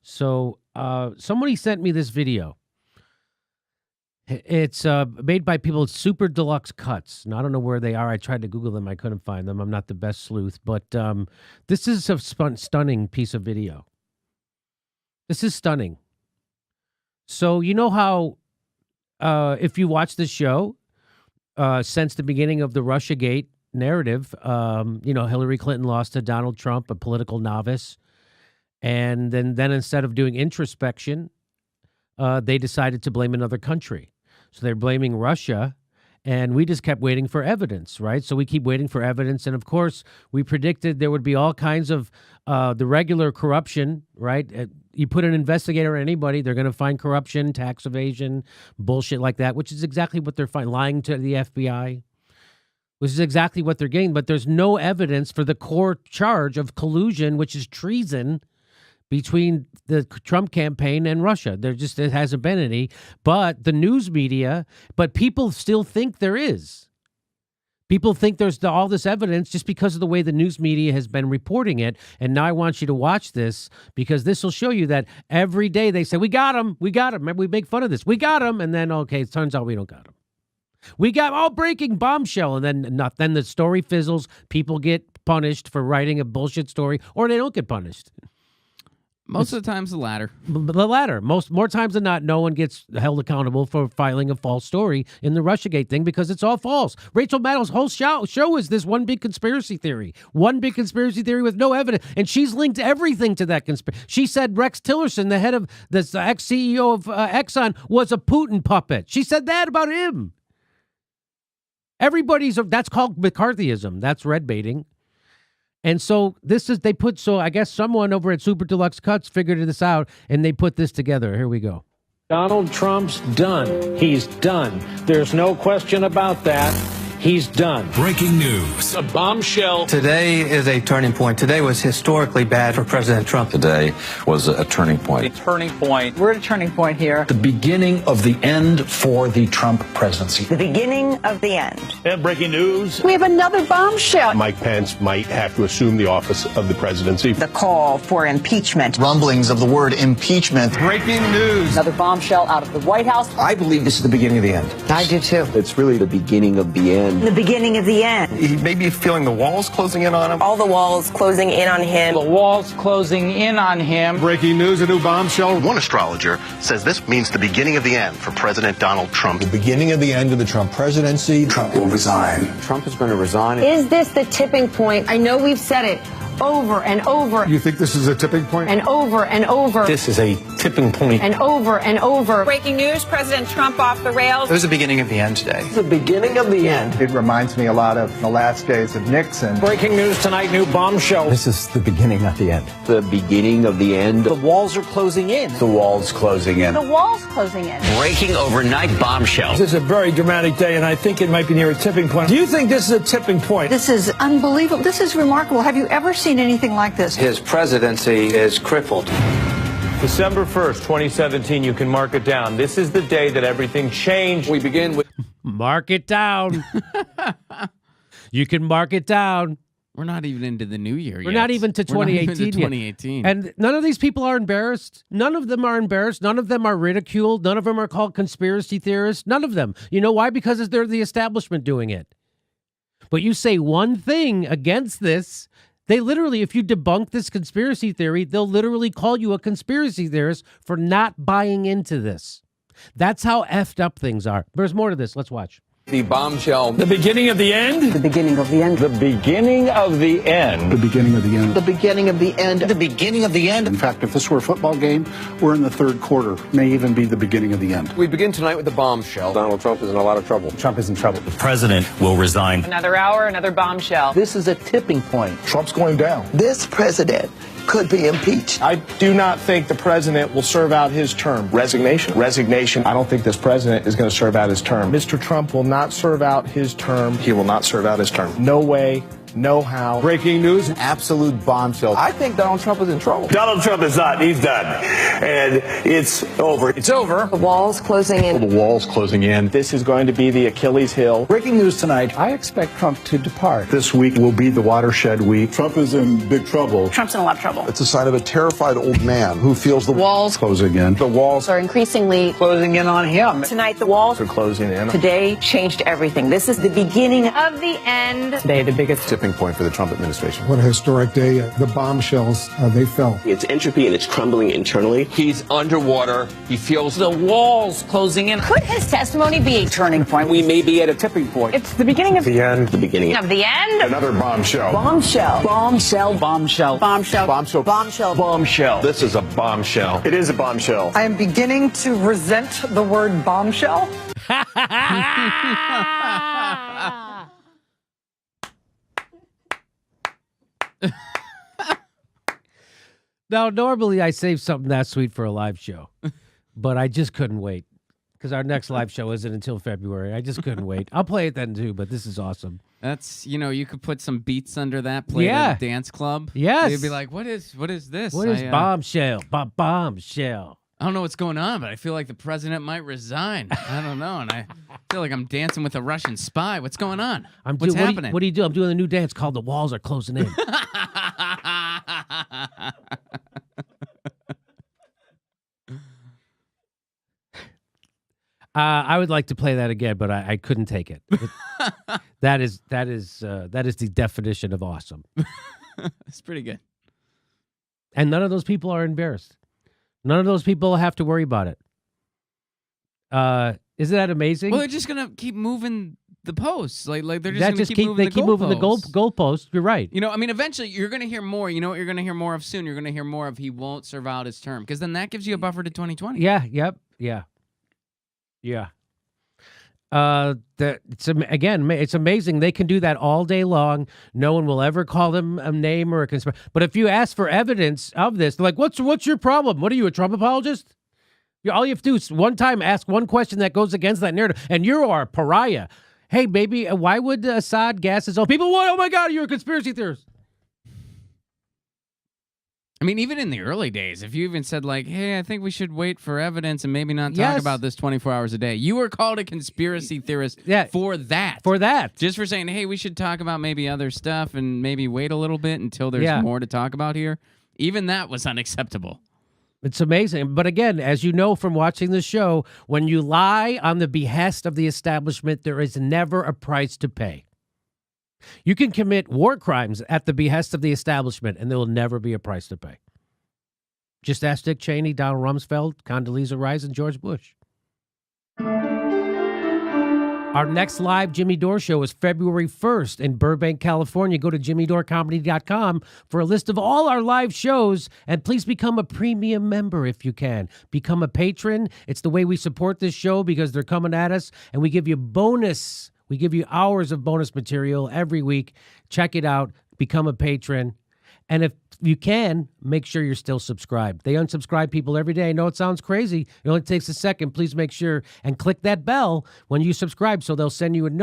So somebody sent me this video. It's made by people at Super Deluxe Cuts. And I don't know where they are. I tried to Google them. I couldn't find them. I'm not the best sleuth. But this is a stunning piece of video. This is stunning. So you know how if you watch the show, since the beginning of the RussiaGate narrative, Hillary Clinton lost to Donald Trump, a political novice. And then instead of doing introspection, they decided to blame another country. So they're blaming Russia, and we just kept waiting for evidence, right? So we keep waiting for evidence. And, of course, we predicted there would be all kinds of the regular corruption, right? You put an investigator on anybody, they're going to find corruption, tax evasion, bullshit like that, which is exactly what they're finding, lying to the FBI, which is exactly what they're getting. But there's no evidence for the core charge of collusion, which is treason, between the Trump campaign and Russia. There hasn't been any, but the news media, but people still think there is. People think there's all this evidence just because of the way the news media has been reporting it. And now I want you to watch this, because this will show you that every day they say, we got him. Remember, we make fun of this. We got him. And then, okay, it turns out we don't got him. We got breaking bombshell. And then the story fizzles. People get punished for writing a bullshit story, or they don't get punished. Most of the times, the latter. The latter. More times than not, no one gets held accountable for filing a false story in the RussiaGate thing, because it's all false. Rachel Maddow's whole show is this one big conspiracy theory. One big conspiracy theory with no evidence. And she's linked everything to that conspiracy. She said Rex Tillerson, the head of this ex-CEO of Exxon, was a Putin puppet. She said that about him. That's called McCarthyism. That's red baiting. And so I guess someone over at Super Deluxe Cuts figured this out, and they put this together. Here we go. Donald Trump's done. He's done. There's no question about that. He's done. Breaking news. A bombshell. Today is a turning point. Today was historically bad for President Trump. Today was a turning point. A turning point. We're at a turning point here. The beginning of the end for the Trump presidency. The beginning of the end. And breaking news. We have another bombshell. Mike Pence might have to assume the office of the presidency. The call for impeachment. Rumblings of the word impeachment. Breaking news. Another bombshell out of the White House. I believe this is the beginning of the end. I do too. It's really the beginning of the end. The beginning of the end. He may be feeling the walls closing in on him. All the walls closing in on him. The walls closing in on him. Breaking news, a new bombshell. One astrologer says this means the beginning of the end for President Donald Trump. The beginning of the end of the Trump presidency. Trump will resign. Trump is going to resign. Is this the tipping point? I know we've said it over and over. You think this is a tipping point? And over and over. This is a tipping point. And over and over. Breaking news, President Trump off the rails. It was the beginning of the end today. The beginning of the end. It reminds me a lot of the last days of Nixon. Breaking news tonight, new bombshell. This is the beginning of the end. The beginning of the end. The walls are closing in. The walls closing in. The walls closing in. Breaking overnight bombshell. This is a very dramatic day, and I think it might be near a tipping point. Do you think this is a tipping point? This is unbelievable. This is remarkable. Have you ever seen anything like this? His presidency is crippled. December 1st, 2017, you can mark it down. This is the day that everything changed. We begin with... Mark it down. You can mark it down. We're not even into the new year yet. We're not even to 2018 yet. And none of these people are embarrassed. None of them are embarrassed. None of them are ridiculed. None of them are called conspiracy theorists. None of them. You know why? Because they're the establishment doing it. But you say one thing against this, they literally, if you debunk this conspiracy theory, they'll literally call you a conspiracy theorist for not buying into this. That's how effed up things are. There's more to this. Let's watch. The bombshell. The beginning of the end? The beginning of the end. The beginning of the end. The beginning of the end. The beginning of the end. The beginning of the end. In fact, if this were a football game, we're in the third quarter. May even be the beginning of the end. We begin tonight with the bombshell. Donald Trump is in a lot of trouble. Trump is in trouble. The president will resign. Another hour, another bombshell. This is a tipping point. Trump's going down. This president could be impeached. I do not think the president will serve out his term. Resignation. I don't think this president is going to serve out his term. Mr. Trump will not serve out his term. He will not serve out his term. No way know-how. Breaking news, absolute bombshell. I think Donald Trump is in trouble. Donald Trump is not. He's done. And it's over. It's over. The wall's closing in. The wall's closing in. This is going to be the Achilles heel. Breaking news tonight. I expect Trump to depart. This week will be the watershed week. Trump is in big trouble. Trump's in a lot of trouble. It's a sign of a terrified old man who feels the Walls Closing in. The walls are increasingly Closing in on him. Tonight, the walls are closing in. today changed everything. This is the beginning of the end. Today, the biggest Tipping point for the Trump administration. What a historic day. The bombshells, they fell. It's entropy and it's crumbling internally. He's underwater. He feels the walls closing in. Could his testimony be a turning point? we may be at a tipping point. It's the beginning of The end. The beginning of the end. Another bombshell. bombshell. Bombshell. Bombshell. Bombshell. Bombshell. Bombshell. This is a bombshell. It is a bombshell. I am beginning to resent the word bombshell. Now, normally I save something that sweet for a live show, but I just couldn't wait because our next live show isn't until February. I just couldn't wait. I'll play it then too, but this is awesome. That's, you could put some beats under that, play Yeah. at a dance club. Yes. They'd be like, what is this? What is bombshell? Bombshell. I don't know what's going on, but I feel like the president might resign. I don't know, and I feel like I'm dancing with a Russian spy. What's going on? What's happening? What do you do? I'm doing a new dance called The Walls Are Closing In. I would like to play that again, but I couldn't take it. That is the definition of awesome. It's pretty good. And none of those people are embarrassed. None of those people have to worry about it. Isn't that amazing? Well, they're just gonna keep moving the posts. Like they're just that gonna just keep moving keep moving the goalposts. goalposts. You're right. Eventually you're gonna hear more. You know what you're gonna hear more of soon? You're gonna hear more of he won't serve out his term, because then that gives you a buffer to 2020. Yeah. Yep. Yeah. Yeah. It's amazing. They can do that all day long. No one will ever call them a name or a conspiracy. But if you ask for evidence of this, they're like, what's your problem? What are you, a Trump apologist? All you have to do is one time ask one question that goes against that narrative, and you are a pariah. Hey, baby, why would Assad gas his own people? What? Oh my God, you're a conspiracy theorist. I mean, even in the early days, if you even said like, hey, I think we should wait for evidence and maybe not talk about this 24 hours a day, you were called a conspiracy theorist for that. For that. Just for saying, hey, we should talk about maybe other stuff and maybe wait a little bit until there's more to talk about here. Even that was unacceptable. It's amazing. But again, as you know from watching the show, when you lie on the behest of the establishment, there is never a price to pay. You can commit war crimes at the behest of the establishment, and there will never be a price to pay. Just ask Dick Cheney, Donald Rumsfeld, Condoleezza Rice, and George Bush. Our next live Jimmy Dore show is February 1st in Burbank, California. Go to jimmydorcomedy.com for a list of all our live shows, and please become a premium member if you can. Become a patron. It's the way we support this show because they're coming at us, and we give you bonus. We give you hours of bonus material every week. Check it out. Become a patron. And if you can, make sure you're still subscribed. They unsubscribe people every day. I know it sounds crazy. It only takes a second. Please make sure and click that bell when you subscribe so they'll send you a note.